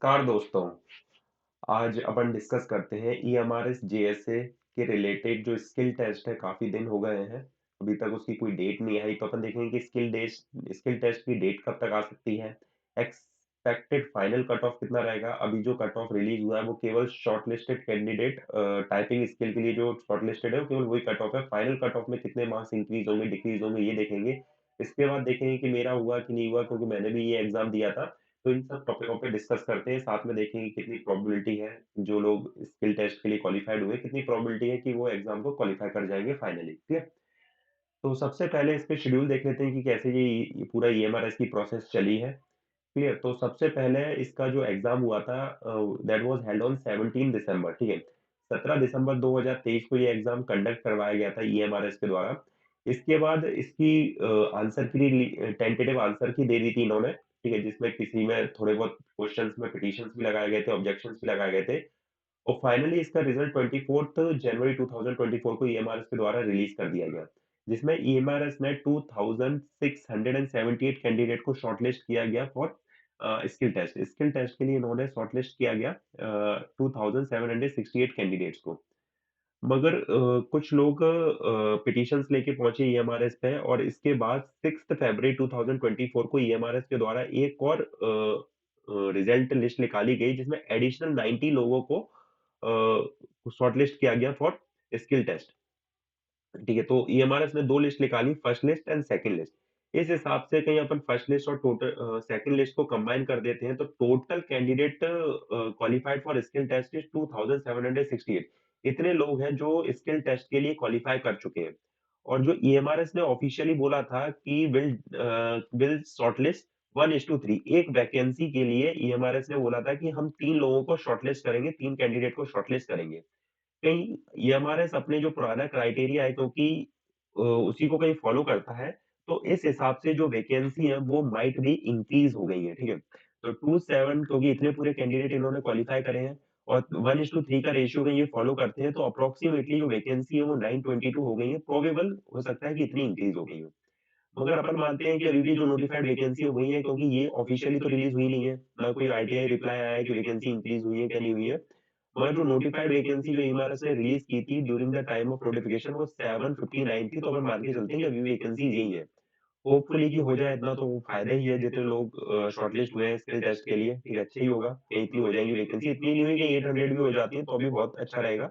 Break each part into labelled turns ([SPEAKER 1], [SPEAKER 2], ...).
[SPEAKER 1] Car दोस्तों, आज अपन discuss करते हैं ईएमआरएस जेएसए के रिलेटेड जो स्किल टेस्ट है काफ़ी दिन हो गए हैं। अभी तक उसकी कोई डेट नहीं आई तो अपन देखेंगे कि स्किल टेस्ट की डेट कब तक आ सकती है। एक्सपेक्टेड फाइनल कट ऑफ कितना रहेगा? अभी जो कट ऑफ रिलीज़ हुआ है वो केवल शॉर्टलिस्टेड कैंडिडेट टाइपिंग स्किल के लिए जो शॉर्टलिस्टेड है वो केवल वही कट ऑफ है। फाइनल कट ऑफ में कितने मार्क्स इंक्रीज़ होंगे, डिक्रीज़ होंगे ये देखेंगे। इसके बाद देखेंगे कि मेरा हुआ कि नहीं हुआ क्योंकि मैंने भी ये एग्ज़ाम दिया था। तो इन सब टॉपिकों पे डिस्कस करते हैं, साथ में देखेंगे कितनी प्रोबेबिलिटी है, जो लोग स्किल टेस्ट के लिए क्वालिफाइड हुए, कितनी प्रोबेबिलिटी है कि वो एग्ज़ाम को क्वालिफाई कर जाएँगे फाइनली, ठीक है? तो सबसे पहले इस पे शेड्यूल देख लेते हैं कि कैसे ये पूरा ईएमआरएस की प्रोसेस चली है, क्लियर? तो सबसे पहले इसका जो एग्ज़ाम हुआ था दैट वाज़ हेल्ड ऑन 17 दिसंबर, ठीक है? 17 दिसंबर 2023 को ये एग्ज़ाम कंडक्ट करवाया गया था ईएमआरएस के द्वारा। इसके बाद इसकी आंसर की टेंटेटिव आंसर की दे दी थी इन्होंने, ठीक है? जिसमें किसी में थोड़े बहुत क्वेश्चन्स में पिटिशन्स भी लगाए गए थे, ऑब्जेक्शंस भी लगाए गए थे और फाइनली इसका रिजल्ट 24th जनवरी 2024 को ईएमआरएस के द्वारा रिलीज़ कर दिया गया, जिसमें ईएमआरएस ने 2678 कैंडिडेट को शॉर्टलिस्ट किया गया for skill test. Skill test के लिए इन्होंने शॉर्टलिस्ट किया गया 2768 कैंडिडेट्स को। मगर कुछ लोग पिटिशंस लेके पहुँचे ईएमआरएस पे और इसके बाद 6th फरवरी 2024 को ईएमआरएस के द्वारा एक और रिजल्ट लिस्ट निकाली गई जिसमें एडिशनल 90 लोगों को शॉर्टलिस्ट किया गया फॉर स्किल टेस्ट। ठीक है, तो ईएमआरएस ने 2 लिस्ट निकाली, first list and second list. इस हिसाब से कहीं अपन फर्स्ट लिस्ट और सेकंड लिस्ट को कंबाइन कर देते हैं तो total candidate qualified for skill test is 2768। इतने लोग हैं जो स्किल टेस्ट के लिए क्वालिफाई कर चुके हैं। और जो ईएमआरएस ने ऑफिशियली बोला था कि विल शॉर्टलिस्ट 1:3 एक वैकेंसी के लिए ईएमआरएस ने बोला था कि हम 3 लोगों को शॉर्टलिस्ट करेंगे, 3 कैंडिडेट को शॉर्टलिस्ट करेंगे। कहीं ईएमआरएस अपने जो पुराना क्राइटेरिया है क्योंकि उसी को कहीं फॉलो करता है, तो इस हिसाब से जो वैकेंसी है वो माइट बी इंक्रीज़ हो गई है, ठीक है? तो 27 क्योंकि इतने पूरे कैंडिडेट इन्होंने क्वालीफाई करे हैं और 1:3 का रेशियो अगर ये फॉलो करते हैं तो अप्रॉक्सिमेटली जो वैकेंसी है वो 922 हो गई है, प्रोबेबल हो सकता है कि इतनी इंक्रीज़ हो गई हो। मगर अपन मानते हैं कि अभी भी जो नोटिफाइड वैकेंसी है वही है क्योंकि ये ऑफिशियली तो रिलीज़ हुई नहीं है, ना कोई आरटीआई रिप्लाई आया है कि वैकेंसी इंक्रीज़ हुई है क्या नहीं हुई है। मगर जो नोटिफाइड वैकेंसी जो ईएमआरएस ने रिलीज़ की थी during the time of notification वो 759 थी, तो अपन मान के चलते हैं कि अभी वैकेंसीज़ यही है। होपफुली कि हो जाए इतना तो फ़ायदा ही है जितने लोग शॉर्टलिस्ट हुए हैं स्किल टेस्ट के लिए, ठीक है, अच्छा ही होगा। कहीं इतनी हो जाएँगी वैकेंसी, इतनी नहीं हुई कहीं 800 भी हो जाती है तो भी बहुत अच्छा रहेगा।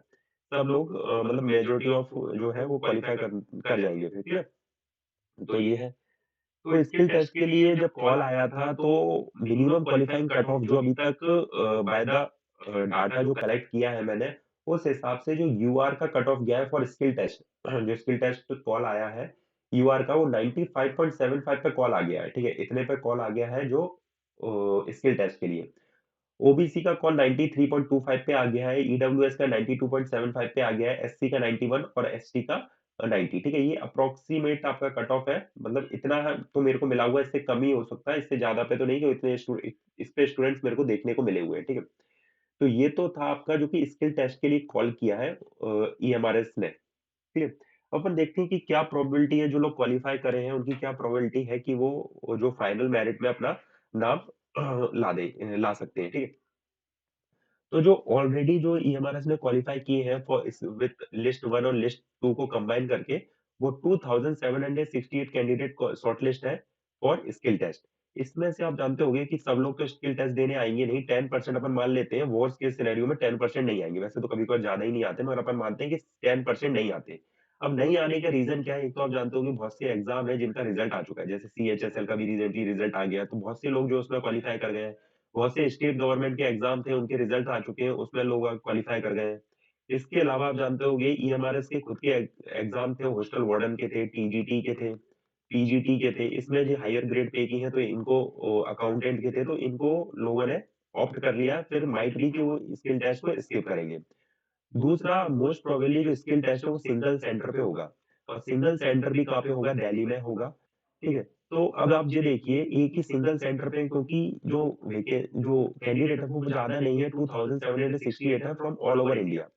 [SPEAKER 1] सब लोग मतलब मेजॉरिटी ऑफ जो है वो क्वालीफाई कर कर जाएँगे फिर, ठीक है? तो ये है। तो स्किल टेस्ट के लिए जब कॉल आया था तो मिनिमम क्वालीफाइंग कट ऑफ जो अभी तक बाय द डाटा जो कलेक्ट किया है मैंने, उस हिसाब से जो यूआर का कट ऑफ गया है फॉर स्किल टेस्ट जो स्किल टेस्ट कॉल आया है, यूआर का वो 95.75 पे कॉल आ गया है, ठीक है? इतने पे कॉल आ गया है जो स्किल टेस्ट के लिए। ओबीसी का कॉल 93.25 पे आ गया है, ईडब्ल्यूएस का 92.75 पे आ गया है, एससी का 91 और एसटी का 90, ठीक है? ये अप्रॉक्सिमेट आपका कट ऑफ है, मतलब इतना है तो मेरे को मिला हुआ है, इससे कम ही हो सकता है, इससे ज़्यादा पे तो नहीं कि इस पे स्टूडेंट्स मेरे को देखने को मिले हुए हैं, ठीक है? तो ये तो था आपका जो कि स्किल टेस्ट के लिए कॉल किया है ईएमआरएस ने, ठीक है? अब अपन देखते हैं कि क्या प्रोबेबिलिटी है जो लोग क्वालीफाई करे हैं, उनकी क्या प्रोबेबिलिटी है कि वो जो फाइनल मेरिट में अपना नाम ला सकते हैं, ठीक है? तो जो ऑलरेडी जो ईएमआरएस ने क्वालीफाई किए हैं फॉर इस विथ लिस्ट 1 और लिस्ट 2 को कंबाइन करके, वो 2768 कैंडिडेट को शॉर्टलिस्ट है फॉर स्किल टेस्ट। इसमें से आप जानते होंगे कि सब लोग तो स्किल टेस्ट देने आएँगे नहीं, 10% अपन मान लेते हैं, वर्स्ट केस सिनेरियो में 10% नहीं आएँगे। वैसे तो कभी-कभार ज़्यादा ही नहीं आते, मगर अपन मानते हैं कि 10% नहीं आते। अब नहीं आने का रीज़न क्या है? एक तो आप जानते हो कि बहुत से एग्ज़ाम है जिनका रिज़ल्ट आ चुका है, जैसे सीएचएसएल का भी रिसेंटली रिज़ल्ट आ गया, तो बहुत से लोग जो उसमें क्वालीफाई कर गए हैं। बहुत से स्टेट गवर्नमेंट के एग्ज़ाम थे, उनके रिज़ल्ट आ चुके हैं, उसमें लोग क्वालीफ़ाई कर गए हैं। इसके अलावा आप जानते होंगे ईएमआरएस के खुद के एग्ज़ाम थे, हॉस्टल वार्डन के थे, टीजीटी के थे, पीजीटी के थे। इसमें जो हायर ग्रेड पे की हैं तो इनको अकाउंटेंट के थे, तो इनको लोगों ने ऑप्ट कर लिया, फिर माइट बी कि वो स्किल टेस्ट को स्किप करेंगे। दूसरा मोस्ट प्रोबेबली जो स्किल टेस्ट है वो सिंगल सेंटर पे होगा और सिंगल सेंटर भी कहाँ पे होगा? दिल्ली में होगा, ठीक है? तो अब आप ये देखिए एक ही सिंगल सेंटर पे क्योंकि जो कैंडिडेट है वो ज़्यादा नहीं है 2768 है फ्रॉम ऑल ओवर इंडिया।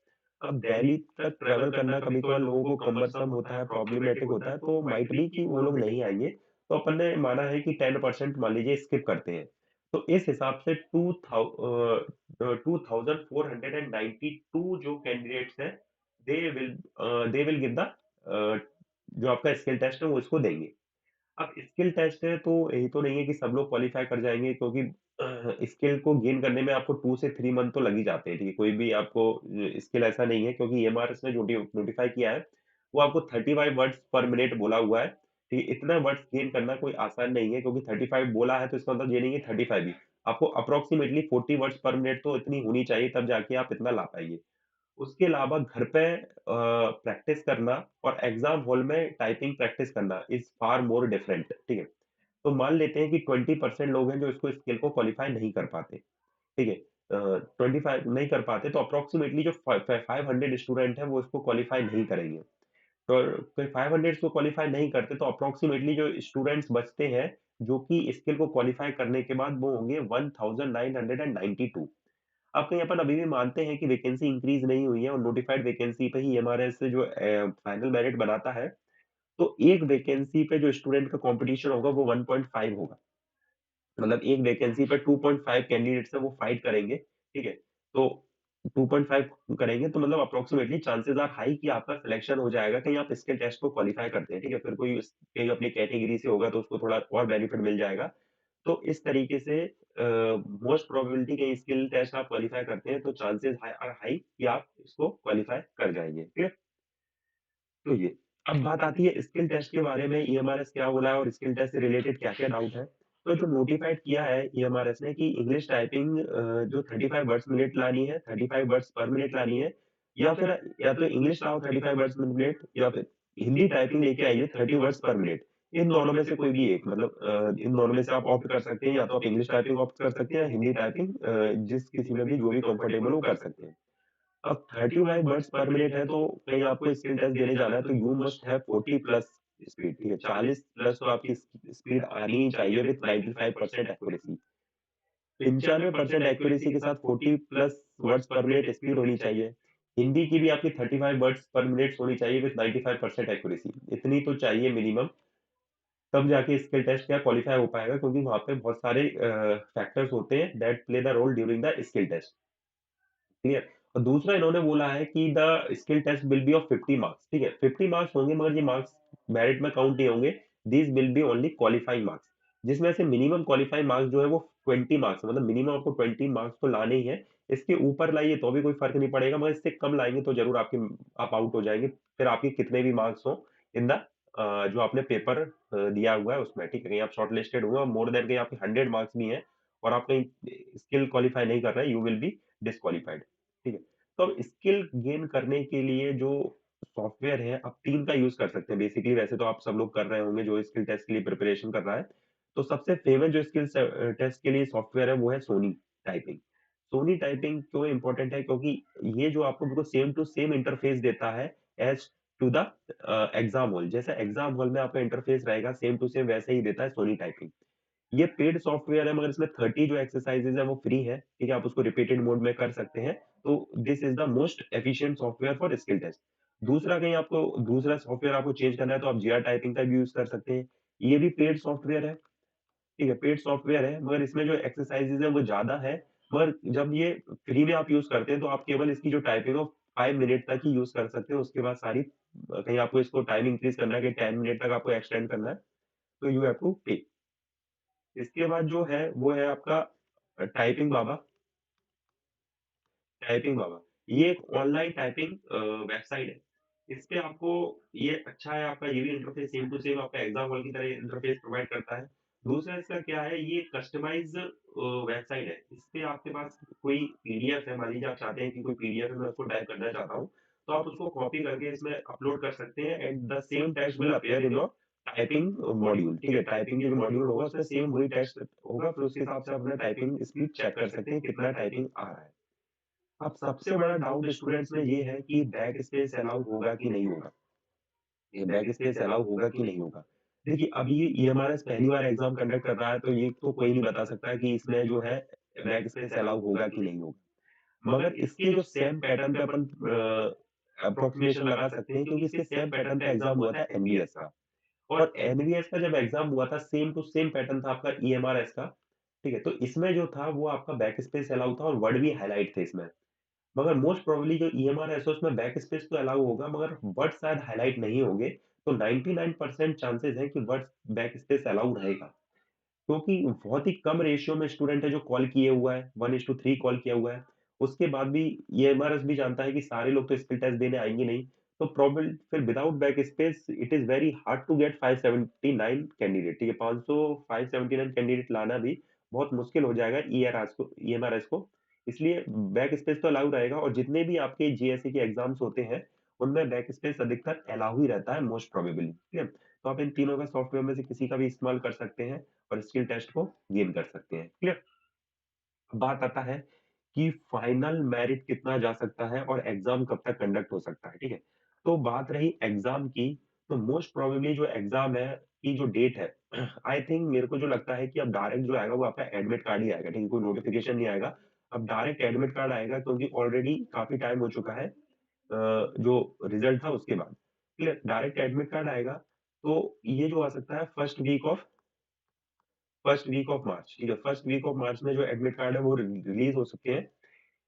[SPEAKER 1] अब दिल्ली तक ट्रैवल करना कभी-कभार लोगों को कम्बरसम होता है, प्रॉब्लमैटिक होता है, तो माइट बी कि वो लोग नहीं आएँगे। तो अपन ने माना है कि 10% मान लीजिए स्किप करते हैं। तो इस हिसाब से 2492 जो कैंडिडेट्स हैं, दे विल गिव द जो आपका स्किल टेस्ट है वो इसको देंगे। अब स्किल टेस्ट है तो यही तो नहीं है कि सब लोग क्वालीफाई कर जाएँगे क्योंकि स्किल को गेन करने में आपको 2 से 3 मंथ तो लग ही जाते हैं, ठीक है? कोई भी आपको स्किल ऐसा नहीं है क्योंकि ईएमआरएस ने जो नोटिफ़ाई किया है, वो आपको 35 वर्ड्स पर मिनट बोला हुआ है, ठीक है? इतना वर्ड्स गेन करना कोई आसान नहीं है क्योंकि 35 बोला है तो इसका मतलब ये नहीं है 35 ही। आपको अप्रॉक्सिमेटली 40 वर्ड्स पर मिनट तो इतनी होनी चाहिए तब जाके आप इतना ला पाएँगे। उसके अलावा घर पे प्रैक्टिस करना और एग्ज़ाम हॉल में टाइपिंग प्रैक्टिस करना इज़ फार मोर डिफरेंट, ठीक है? तो मान लेते हैं कि 20% लोग हैं जो इसको स्किल को क्वालीफाई नहीं कर पाते, ठीक है? 25 नहीं कर पाते तो अप्रॉक्सिमेटली जो 500 स्टूडेंट हैं वो इसको क्वालीफाई नहीं करेंगे। तो कोई 500 इसको क्वालीफाई नहीं करते तो अप्रॉक्सिमेटली जो स्टूडेंट्स बचते हैं, जो कि स्किल को क्वालीफाई करने के बाद वो होंगे 1992। अब कहीं अपन अभी भी मानते हैं कि वैकेंसी इंक्रीज़ नहीं हुई है और नोटिफाइड वैकेंसी पे ही एमआरएस जो फाइनल मेरिट बनाता है, तो एक वैकेंसी पे जो स्टूडेंट का कॉम्पिटिशन होगा वो 1.5 होगा। मतलब एक वैकेंसी पे 2.5 कैंडिडेट्स हैं वो फाइट करेंगे, ठीक है? तो 2.5 करेंगे तो मतलब अप्रॉक्सिमेटली चांसेस आर हाई कि आपका सिलेक्शन हो जाएगा कहीं आप स्किल टेस्ट को क्वालीफाई करते हैं, ठीक है? फिर कोई कहीं अपनी कैटेगरी से होगा तो उसको थोड़ा और बेनिफिट मिल जाएगा। तो इस तरीके से मोस्ट प्रोबेबिलिटी कहीं स्किल टेस्ट आप क्वालीफाई करते हैं तो चांसेस हाई आर हाई कि आप इसको क्वालीफाई कर जाएँगे, ठीक है? तो ये अब बात आती है स्किल टेस्ट के बारे में ईएमआरएस क्या बोला है और स्किल टेस्ट से रिलेटेड क्या-क्या डाउट है। तो जो नोटिफाइड किया है ईएमआरएस ने कि इंग्लिश टाइपिंग जो 35 वर्ड्स मिनट लानी है, 35 वर्ड्स पर मिनट लानी है या फिर या तो इंग्लिश लाओ 35 वर्ड्स पर मिनट या फिर हिंदी टाइपिंग लेके आइए 30 वर्ड्स पर मिनट। इन दोनों में से कोई भी एक मतलब इन दोनों में से आप ऑप्ट कर सकते हैं या तो आप इंग्लिश टाइपिंग ऑप्ट कर सकते हैं या हिंदी टाइपिंग जिस किसी में भी जो भी कंफर्टेबल हो कर सकते हैं। अब 35 वर्ड्स पर मिनट है तो कहीं आपको स्किल टेस्ट देने जाना है तो you must have 40 plus speed, ठीक है? 40 प्लस तो आपकी स्पीड आनी ही चाहिए विथ 95% एक्यूरेसी। 95% एक्यूरेसी के साथ 40 प्लस वर्ड्स पर मिनट स्पीड होनी चाहिए। हिंदी की भी आपकी 35 वर्ड्स पर मिनट होनी चाहिए विथ 95% एक्यूरेसी। इतनी तो चाहिए मिनिमम, तब जाके स्किल टेस्ट क्या क्वालीफाई हो पाएगा क्योंकि वहाँ पे बहुत सारे फैक्टर्स होते हैं that play the role during the skill test. Clear? और दूसरा इन्होंने बोला है कि the skill test will be of 50 marks, ठीक है? 50 मार्क्स होंगे मगर ये मार्क्स मेरिट में काउंट नहीं होंगे। These will be only qualifying marks जिसमें से मिनिमम क्वालिफाइंग मार्क्स जो है वो 20 मार्क्स मतलब मिनिमम आपको 20 मार्क्स तो लाने ही हैं। इसके ऊपर लाइए तो भी कोई फ़र्क नहीं पड़ेगा मगर इससे कम लाएँगे तो ज़रूर आपके आप आउट हो जाएँगे। फिर आपके कितने भी मार्क्स हों इन द जो आपने पेपर दिया हुआ है उसमें, ठीक है? कहीं आप शॉर्टलिस्टेड हुए और मोर दैन कहीं आपके 100 मार्क्स भी हैं और आप कहीं स्किल क्वालिफाई नहीं कर रहे हैं, यू विल बी डिस्क्वालिफाइड। ठीक है? तो अब स्किल गेन करने के लिए जो सॉफ्टवेयर है, आप 3 का यूज़ कर सकते हैं बेसिकली वैसे तो आप सब लोग कर रहे होंगे जो स्किल टेस्ट के लिए प्रिपरेशन कर रहा है। तो सबसे फेमस जो टेस्ट के लिए सॉफ्टवेयर है वो है सोनी टाइपिंग। सोनी टाइपिंग क्यों इम्पोर्टेंट है क्योंकि ये जो आपको बिल्कुल सेम टू सेम इंटरफेस देता है as to the exam hall. जैसा एग्ज़ाम हॉल में आपका इंटरफेस रहेगा सेम टू सेम वैसे ही देता है सोनी टाइपिंग। ये पेड सॉफ्टवेयर है मगर इसमें 30 जो एक्सरसाइज़ेज़ है वो फ्री है, ठीक है? आप उसको रिपीटेड मोड में कर सकते हैं। तो this is the most efficient software for skill test. दूसरा कहीं आपको दूसरा सॉफ्टवेयर आपको चेंज करना है तो आप जीरा टाइपिंग का भी यूज़ कर सकते हैं। ये भी पेड सॉफ्टवेयर है, ठीक है? पेड सॉफ्टवेयर है मगर इसमें जो एक्सरसाइज़ेज़ है वो ज़्यादा है। मगर जब ये फ्री में आप यूज़ करते हैं तो आप केवल इसकी जो टाइपिंग है 5 मिनट तक ही यूज़ कर सकते हैं। उसके बाद सारी कहीं आपको इसको टाइम इंक्रीज़ करना है कि 10 मिनट तक आपको एक्सटेंड करना है, तो यू हैव टू पे। इसके बाद जो है वो है आपका टाइपिंग बाबा टाइपिंग बाबा। ये एक ऑनलाइन टाइपिंग वेबसाइट है। इस पे आपको ये अच्छा है आपका ये भी इंटरफ़ेस सेम टू सेम आपका एग्ज़ाम हॉल की तरह इंटरफ़ेस प्रोवाइड करता है। दूसरा इसका क्या है ये कस्टमाइज़ वेबसाइट है। इस पे आपके पास कोई पीडीएफ है, मान लीजिए आप चाहते हैं कि कोई पीडीएफ है मैं उसको टाइप करना चाहता हूँ, तो आप उसको कॉपी करके इसमें अपलोड कर सकते हैं and the same text will appear in your typing module, ठीक है? टाइपिंग जो मॉड्यूल होगा उसमें सेम वही टेक्स्ट होगा, फिर उसके हिसाब से आप अपना टाइपिंग स्पीड चेक कर सकते हैं कितना टाइपिंग आ रहा है। अब सबसे बड़ा डाउट स्टूडेंट्स में ये है कि बैक स्पेस अलाउ होगा कि नहीं होगा? ये बैक स्पेस अलाउ होगा कि नहीं होगा? देखिए, अब ये ईएमआरएस पहली बार एग्ज़ाम कंडक्ट कर रहा है, तो ये तो कोई नहीं बता सकता कि इसमें जो है बैक स्पेस अलाउ होगा कि नहीं होगा। मगर इसके जो सेम पैटर्न पे अपन एप्रोक्सिमेशन लगा सकते हैं क्योंकि इसके सेम पैटर्न पे एग्ज़ाम हुआ था एनवीएस का और एनवीएस का जब एग्ज़ाम हुआ था, सेम टू सेम पैटर्न था आपका ईएमआरएस का। ठीक है? तो इसमें जो था वो आपका बैक स्पेस अलाउ था और वर्ड भी हाइलाइट थे इसमें। मगर मोस्ट प्रोबेबली जो ईएमआर है उसमें बैक स्पेस तो अलाउ होगा मगर वर्ड शायद हाइलाइट नहीं होंगे। तो 99% चांसेस है कि वर्ड बैक स्पेस अलाउ रहेगा। क्योंकि बहुत ही कम रेशियो में स्टूडेंट है जो कॉल किए हुआ है, 1:3 कॉल किया हुआ है। उसके बाद भी ये एमआरएस भी जानता है कि सारे लोग तो स्किल टेस्ट देने आएँगे नहीं। तो प्रोबेबल फिर without back space it is very hard to get 579 candidate ठीक है, 579 कैंडिडेट लाना भी बहुत मुश्किल हो जाएगा ईएमआरएस को। इसलिए बैक स्पेस तो अलाउ रहेगा और जितने भी आपके जेएसए के एग्ज़ाम्स होते हैं, उनमें बैक स्पेस अधिकतर अलाउ ही रहता है मोस्ट प्रोबेबली, ठीक है? तो आप इन तीनों का सॉफ्टवेयर में से किसी का भी इस्तेमाल कर सकते हैं। और स्किल टेस्ट को गेन कर सकते हैं। क्लियर? बात आता है कि फाइनल मेरिट कितना जा सकता है और एग्ज़ाम कब तक कंडक्ट हो सकता है, ठीक है? तो बात रही एग्ज़ाम की, तो मोस्ट प्रोबेबली जो एग्ज़ाम है की जो डेट है, आई थिंक मेरे को जो लगता है कि अब डायरेक्ट जो आएगा वो आपका एडमिट कार्ड ही आएगा, ठीक है? कोई नोटिफ़िकेशन नहीं आएगा। अब डायरेक्ट एडमिट कार्ड आएगा क्योंकि ऑलरेडी काफ़ी टाइम हो चुका है जो रिज़ल्ट था उसके बाद। क्लियर? डायरेक्ट एडमिट कार्ड आएगा, तो ये जो आ सकता है फर्स्ट वीक ऑफ मार्च, ठीक है? फर्स्ट वीक ऑफ मार्च में जो एडमिट कार्ड है वो रिलीज़ हो सकते हैं।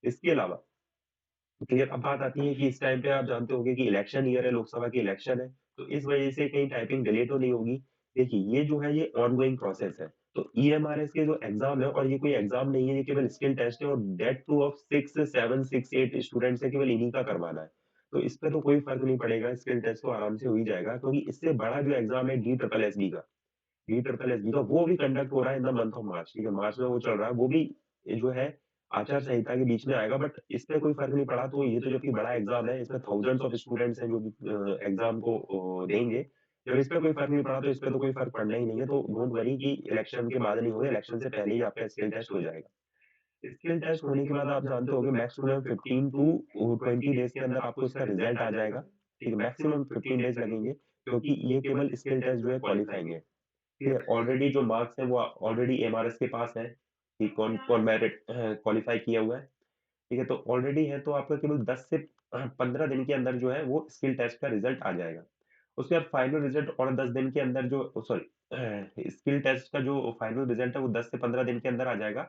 [SPEAKER 1] इसके अलावा क्लियर अब बात आती है कि इस टाइम पे आप जानते होंगे कि इलेक्शन ईयर है, लोकसभा की इलेक्शन है, तो इस वजह से कहीं टाइपिंग डिले तो नहीं होगी। देखिए, ये जो है ये ऑनगोइंग प्रोसेस है। तो ईएमआरएस के जो एग्ज़ाम है और ये कोई एग्ज़ाम नहीं है, ये केवल स्किल टेस्ट है और दैट टू ऑफ 6, 7, 6, 8 स्टूडेंट्स है, केवल इन्हीं का करवाना है। तो इस पे तो कोई फ़र्क नहीं पड़ेगा, स्किल टेस्ट तो आराम से हो ही जाएगा क्योंकि इससे बड़ा जो एग्ज़ाम है डी ट्रिपल एसबी का का वो भी कंडक्ट हो रहा है in the month of March, ठीक है? मार्च में वो चल रहा है, वो भी जो है आचार संहिता के बीच में आएगा बट इसमें कोई फ़र्क नहीं पड़ा तो ये तो जबकि बड़ा एग्ज़ाम है, इसमें थाउज़ेंड्स ऑफ स्टूडेंट्स हैं जो कि एग्ज़ाम को देंगे। जब इस पे कोई फ़र्क नहीं पड़ा तो इस पे तो कोई फ़र्क पड़ना ही नहीं है, तो डोंट वरी कि इलेक्शन के बाद नहीं होगा, इलेक्शन से पहले ही आपका स्किल टेस्ट हो जाएगा। स्किल टेस्ट होने के बाद आप जानते होंगे मैक्सिमम 15 टू 20 डेज़ के अंदर आपको इसका रिज़ल्ट आ जाएगा, ठीक है? मैक्सिमम 15 डेज़ लगेंगे क्योंकि ये केवल स्किल टेस्ट जो है क्वालीफाइंग है। ठीक है, ऑलरेडी जो मार्क्स हैं वो ऑलरेडी एमआरएस के पास हैं, कि कौन कौन मेरिट क्वालीफाई किया हुआ है, ठीक है? तो ऑलरेडी है तो आपका केवल 10 से 15 दिन के अंदर जो है वो स्किल टेस्ट का रिज़ल्ट आ जाएगा। उसके बाद फाइनल रिज़ल्ट और 10 दिन के अंदर जो सॉरी स्किल टेस्ट का जो फाइनल रिज़ल्ट है वो 10 से 15 दिन के अंदर आ जाएगा।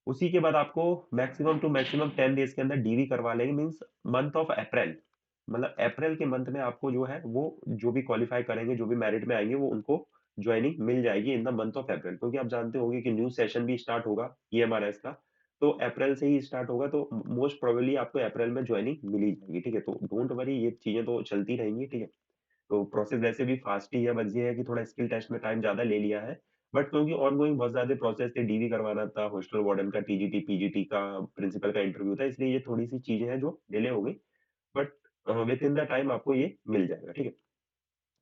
[SPEAKER 1] उसी के बाद आपको मैक्सिमम टू मैक्सिमम 10 डेज़ के अंदर डीवी करवा लेंगे मीन्स मंथ ऑफ अप्रैल मतलब अप्रैल के मंथ में आपको जो है वो जो भी क्वालीफाई करेंगे, जो भी मेरिट में आएँगे वो उनको जॉइनिंग मिल जाएगी in the month of April क्योंकि आप जानते होंगे कि न्यू सेशन भी स्टार्ट होगा ईएमआरएस का, तो अप्रैल से ही स्टार्ट होगा तो मोस्ट प्रोबेबली आपको अप्रैल में जॉइनिंग मिल ही जाएगी, ठीक है? तो डोंट वरी ये चीज़ें तो चलती रहेंगी, ठीक है? तो प्रोसेस वैसे भी फास्ट ही है, बस ये है कि थोड़ा स्किल टेस्ट में टाइम ज़्यादा ले लिया है। बट क्योंकि ऑनगोइंग बहुत ज़्यादा प्रोसेस थे, डीवी करवाना था, हॉस्टल वार्डन का, टीजीटी, पीजीटी का, प्रिंसिपल का इंटरव्यू था, इसलिए ये थोड़ी-सी चीज़ें हैं जो डिले हो गई। बट विथिन द टाइम आपको ये मिल जाएगा, ठीक है?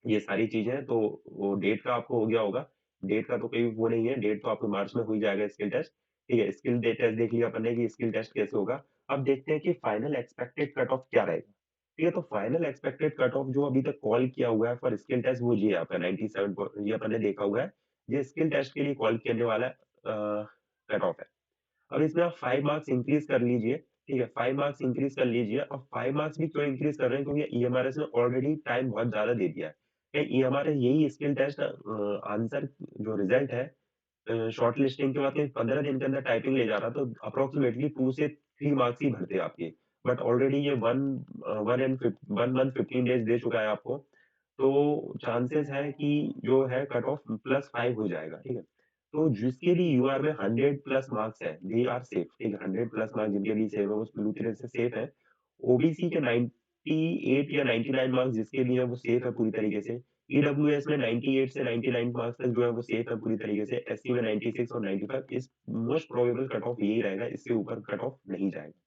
[SPEAKER 1] ये सारी चीज़ें हैं, तो वो डेट का आपको हो गया होगा। डेट का तो कोई वो नहीं है, डेट तो आपको मार्च में हो ही जाएगा स्किल टेस्ट, ठीक है? स्किल डे टेस्ट देख लिया अपन ने कि स्किल टेस्ट कैसे होगा। अब देखते हैं कि फाइनल एक्सपेक्टेड कट ऑफ क्या रहेगा, ठीक है? तो फाइनल एक्सपेक्टेड कट ऑफ जो अभी तक कॉल किया हुआ है फॉर स्किल टेस्ट वो ये है आपका 97 ये अपन ने देखा हुआ है। ये स्किल टेस्ट के लिए कॉल करने वाला कट ऑफ है। अब इसमें आप 5 मार्क्स इंक्रीज़ कर लीजिए, ठीक है? 5 मार्क्स इंक्रीज़ कर लीजिए। अब 5 मार्क्स भी क्यों इंक्रीज़ कर रहे हैं? क्योंकि ईएमआरएस ने ऑलरेडी टाइम बहुत ज़्यादा दे दिया है। ईएमआरएस यही स्किल टेस्ट आंसर जो रिज़ल्ट है शॉर्ट लिस्टिंग के बाद कहीं 15 दिन के अंदर टाइपिंग ले जा रहा तो अप्रॉक्सिमेटली 2 से 3 मार्क्स ही भरते आपके। बट ऑलरेडी ये 1 मंथ 15 डेज़ दे चुका है आपको। तो चांसेस है कि जो है कट ऑफ +5 हो जाएगा, ठीक है? तो जिसके भी यूआर में 100 प्लस मार्क्स है, दे आर सेफ, ठीक है? 100 प्लस मार्क्स जिनके भी सेफ है, वो पूरी तरह से सेफ है। ओबीसी के 98 या 99 मार्क्स जिसके भी हैं, वो सेफ है पूरी तरीके से। ईडब्ल्यूएस में 98 से 99 मार्क्स तक जो है वो सेफ है पूरी तरीके से। एससी में 96 और 95 इस मोस्ट प्रोबेबल कट ऑफ यही रहेगा, इससे ऊपर कट ऑफ नहीं जाएगा।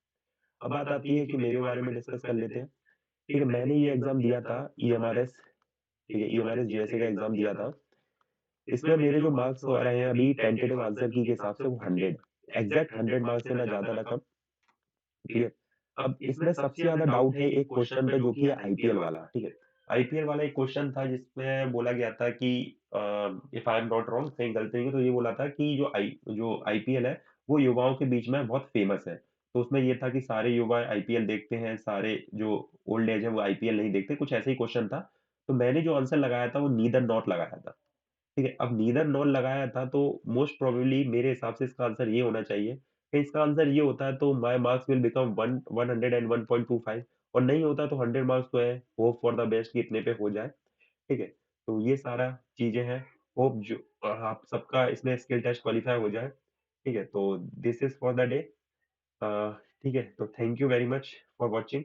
[SPEAKER 1] अब बात आती है कि मेरे बारे में डिस्कस कर लेते हैं। ठीक है, मैंने ये एग्ज़ाम दिया था ईएमआरएस, ठीक है? ईएमआरएस जेएसए का एग्ज़ाम दिया था। इसमें मेरे जो मार्क्स आ रहे हैं अभी टेंटेटिव आंसर की के हिसाब से वो 100 एग्ज़ैक्ट 100 मार्क्स से ना ज़्यादा ना कम, ठीक है? अब इसमें सबसे ज़्यादा डाउट है एक क्वेश्चन पे जो कि है आईपीएल वाला, ठीक है? आईपीएल वाला एक क्वेश्चन था जिसमें बोला गया था कि if I am not wrong कहीं गलत नहीं है तो ये बोला था कि जो आईपीएल है वो युवाओं के बीच में बहुत फेमस है। तो उसमें ये था कि सारे युवा आईपीएल देखते हैं, सारे जो ओल्ड एज है वो आईपीएल नहीं देखते, कुछ ऐसे ही क्वेश्चन था। तो मैंने जो आंसर लगाया था वो नीदर नॉट लगाया था। ठीक है? अब नीदर नॉर लगाया था तो मोस्ट प्रोबेबली मेरे हिसाब से इसका आंसर ये होना चाहिए कि इसका आंसर ये होता है तो my marks will become 100 and 1.25 और नहीं होता तो 100 मार्क्स तो है, होप फॉर द बेस्ट कि इतने पे हो जाए, ठीक है? तो ये सारा चीज़ें हैं, होप जो आप सबका इसमें स्किल टेस्ट क्वालीफाई हो जाए, ठीक है? तो this is for the day. अ, ठीक है, तो thank you very much for watching.